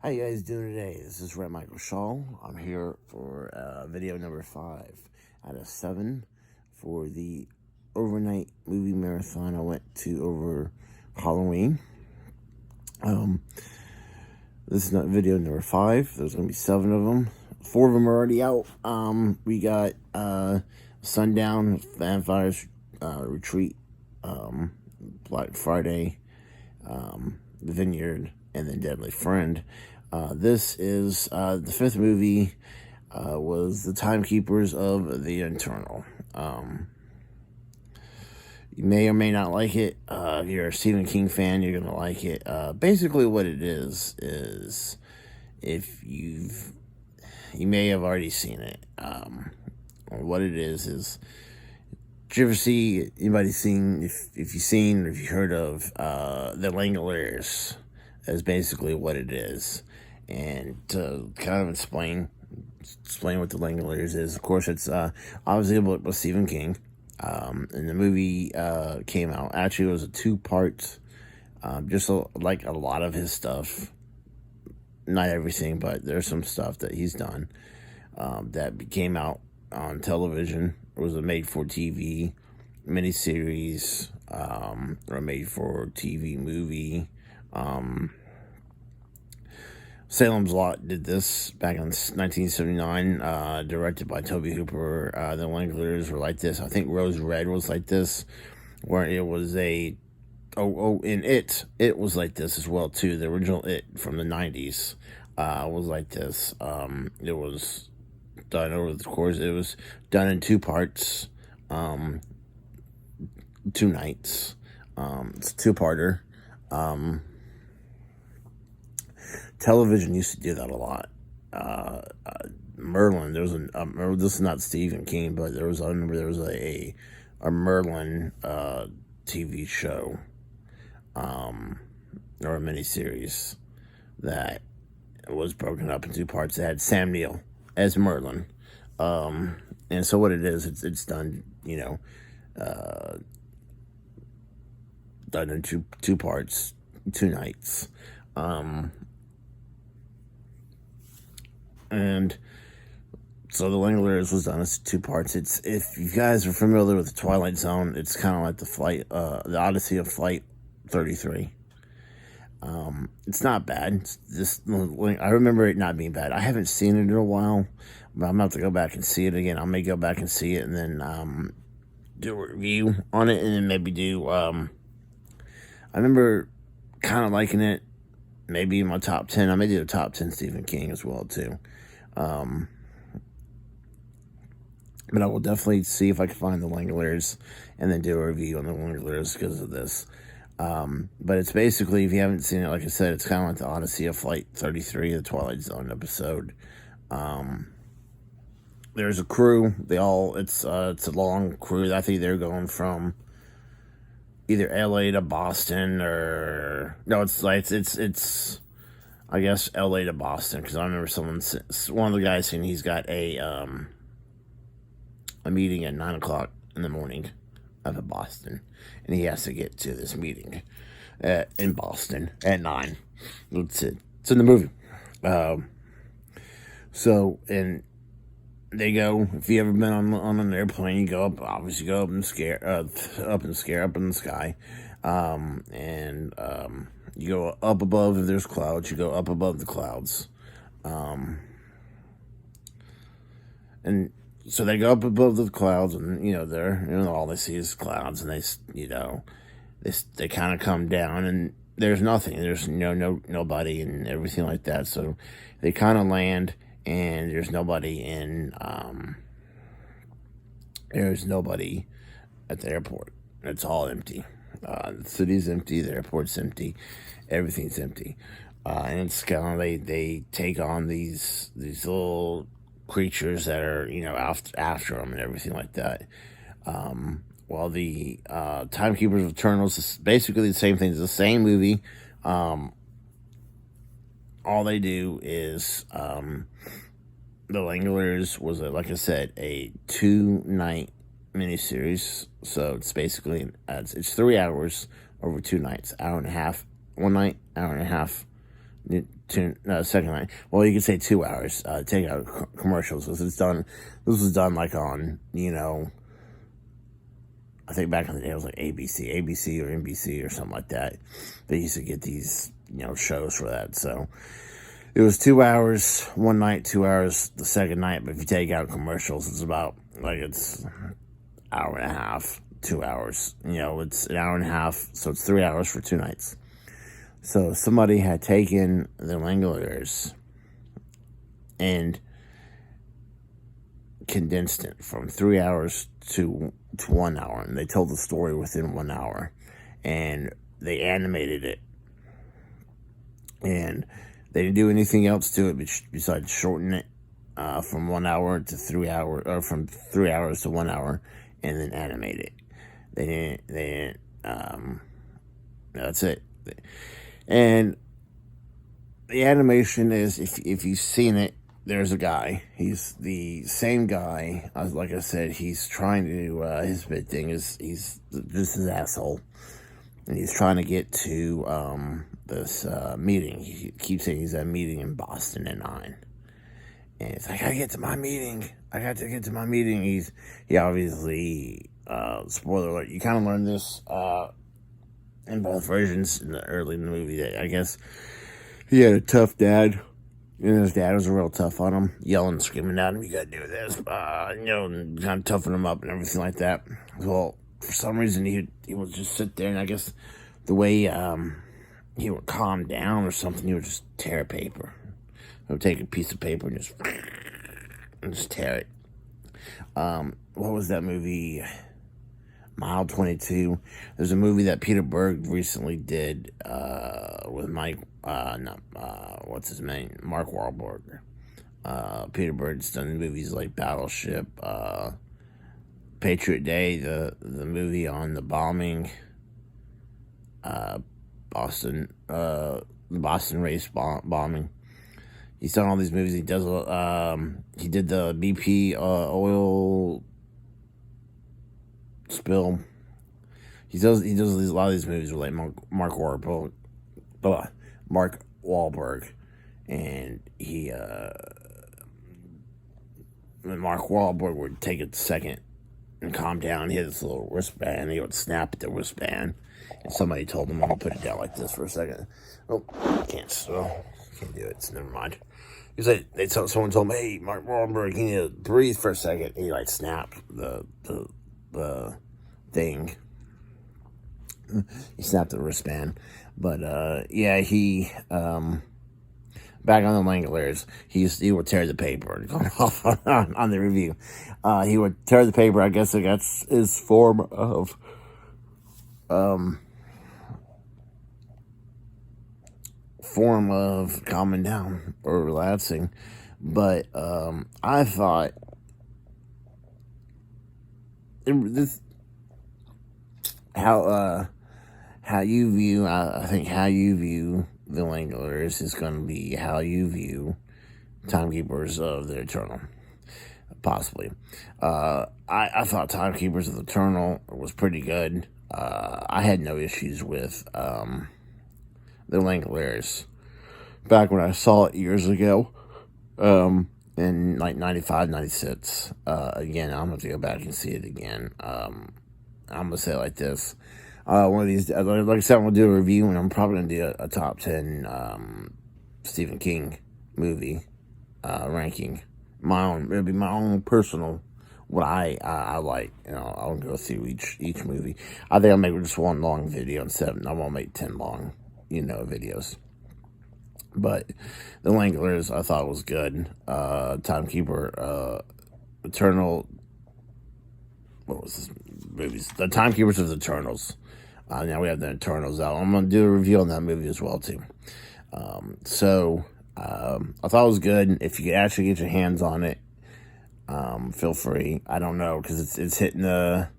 How you guys doing today? This is Red Michael Shaw. I'm here for video number 5 out of 7 for the overnight movie marathon I went to over Halloween. This is not video number 5. There's going to be 7 of them. 4 of them are already out. We got Sundown, Vampires Retreat, Black Friday, The Vineyard, and then Deadly Friend. This is the 5th movie. Was the Timekeepers of the Eternal. You may or may not like it. If you're a Stephen King fan, you're gonna like it. Basically, what it is if you may have already seen it. Or what it is. Did you ever see, anybody seen, if you've seen, or if you heard of, the Langoliers, is basically what it is. And to kind of explain what the Langoliers is, of course, it's obviously with Stephen King. And the movie came out. Actually, it was a 2-part, just like a lot of his stuff. Not everything, but there's some stuff that he's done that came out on television. It was a made-for-TV miniseries, or a made-for-TV movie. Salem's Lot did this back in 1979, directed by Tobe Hooper. The Langoliers were like this. I think Rose Red was like this, where it was and It was like this as well, too. The original It from the 90s was like this. It was done over the course. It was done in 2 parts, 2 nights. It's a 2-parter. Television used to do that a lot. Merlin, there was this is not Stephen King, but I remember there was a Merlin TV show, or a miniseries that was broken up in 2 parts. It had Sam Neill as Merlin, and so what it is, it's done, done in two parts, 2 nights. And so the Langoliers was done as 2 parts. It's, if you guys are familiar with the Twilight Zone, it's kind of like the Odyssey of Flight 33. It's not bad. It's just, I remember it not being bad. I haven't seen it in a while, but I'm about to go back and see it again. I may go back and see it and then do a review on it, and then maybe do. I remember kind of liking it. Maybe in my top 10. I may do a top 10 Stephen King as well, too. But I will definitely see if I can find the Langoliers and then do a review on the Langoliers because of this. But it's basically, if you haven't seen it, like I said, it's kind of like the Odyssey of Flight 33, the Twilight Zone episode. There's a crew. It's a long crew. I think they're going from either LA to Boston, or no, it's I guess LA to Boston, because I remember one of the guys saying he's got a meeting at 9 o'clock in the morning up in Boston, and he has to get to this meeting in Boston at 9. It's in the movie. So, and they go, if you ever been on an airplane, you go up, obviously go up and scare up in the sky, and you go up above. If there's clouds, you go up above the clouds, and so they go up above the clouds, and all they see is clouds, and they kind of come down, and there's nothing, there's nobody and everything like that. So they kind of land. And there's nobody at the airport. It's all empty. The city's empty. The airport's empty. Everything's empty. And it's kind of, they take on these little creatures that are, after them and everything like that. While the Timekeepers of Eternals is basically the same thing. It's the same movie. All they do is, the Langoliers was, like I said, a 2-night miniseries. So it's basically, it's 3 hours over 2 nights. Hour and a half one night, hour and a half second night. Well, you could say 2 hours. Take out commercials. This was done like on, I think back in the day it was like ABC or NBC or something like that. They used to get these, shows for that. So it was 2 hours one night, 2 hours the second night. But if you take out commercials, it's about it's hour and a half, 2 hours. It's an hour and a half, so it's 3 hours for 2 nights. So somebody had taken the Langoliers and condensed it from 3 hours to 1 hour, and they told the story within 1 hour, and they animated it, and they didn't do anything else to it besides shorten it from 1 hour to 3 hours, or from 3 hours to 1 hour, and then animate it. They didn't. That's it. And the animation is, if you've seen it, there's a guy. He's the same guy. Like I said, he's trying to, his big thing is, he's just an asshole. And he's trying to get to this meeting. He keeps saying he's at a meeting in Boston at 9. And it's like, I got to get to my meeting. He obviously, spoiler alert, you kind of learn this in both versions early in the movie, that I guess he had a tough dad. And his dad was real tough on him, yelling and screaming at him, you gotta do this, and kind of toughen him up and everything like that. Well, for some reason, he would just sit there, and I guess the way he would calm down or something, he would just tear paper. He would take a piece of paper and just tear it. What was that movie? Mile 22. There's a movie that Peter Berg recently did with what's his name? Mark Wahlberg. Peter Berg's done movies like Battleship, Patriot Day, the movie on the bombing, Boston, the Boston race bombing. He's done all these movies. He does. He did the BP oil spill. He does a lot of these movies with like Mark Wahlberg, and Mark Wahlberg would take a second and calm down, hit his little wristband, and he would snap at the wristband, and somebody told him, I'm gonna put it down like this for a second. Oh, can't do it, so never mind. He was like, someone told him, hey, Mark Wahlberg, you need to breathe for a second, and he like snapped the thing. He snapped the wristband. But he back on the Langoliers, he would tear the paper. Going off on the review, he would tear the paper. I guess that's his form of calming down or relaxing. But I thought how you view, I think how you view the Langoliers is going to be how you view Timekeepers of the Eternal, possibly. I thought Timekeepers of the Eternal was pretty good. I had no issues with the Langoliers back when I saw it years ago, in like 95, 96. Again, I'm going to go back and see it again. I'm going to say it like this. One of these, like I said, I'm going to do a review, and I'm probably going to do a top 10 Stephen King movie ranking. It'll be my own personal, what I like. I'll go through each movie. I think I'll make just one long video instead of, I won't make 10 long, videos. But the Langoliers I thought was good. Timekeeper, Eternal, what was this movies? The Timekeepers of the Eternals. Now we have the Eternals out. I'm going to do a review on that movie as well, too. I thought it was good. If you could actually get your hands on it, feel free. I don't know, because it's hitting the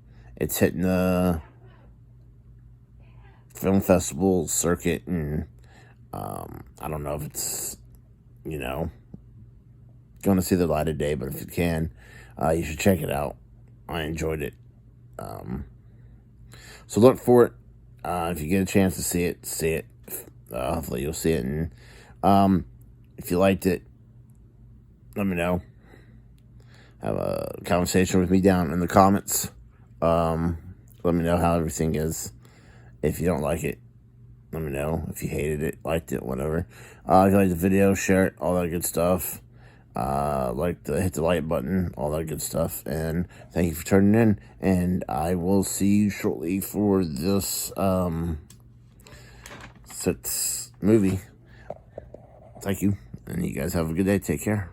film festival circuit, and I don't know if it's, going to see the light of day, but if you can, you should check it out. I enjoyed it. So look for it. If you get a chance to see it. Hopefully you'll see it in If you liked it, let me know. Have a conversation with me down in the comments. Let me know how everything is. If you don't like it, let me know. If you hated it, liked it, whatever. If you liked the video, share it, all that good stuff. Hit the like button, all that good stuff. And thank you for turning in. And I will see you shortly for this movie. Thank you. And you guys have a good day. Take care.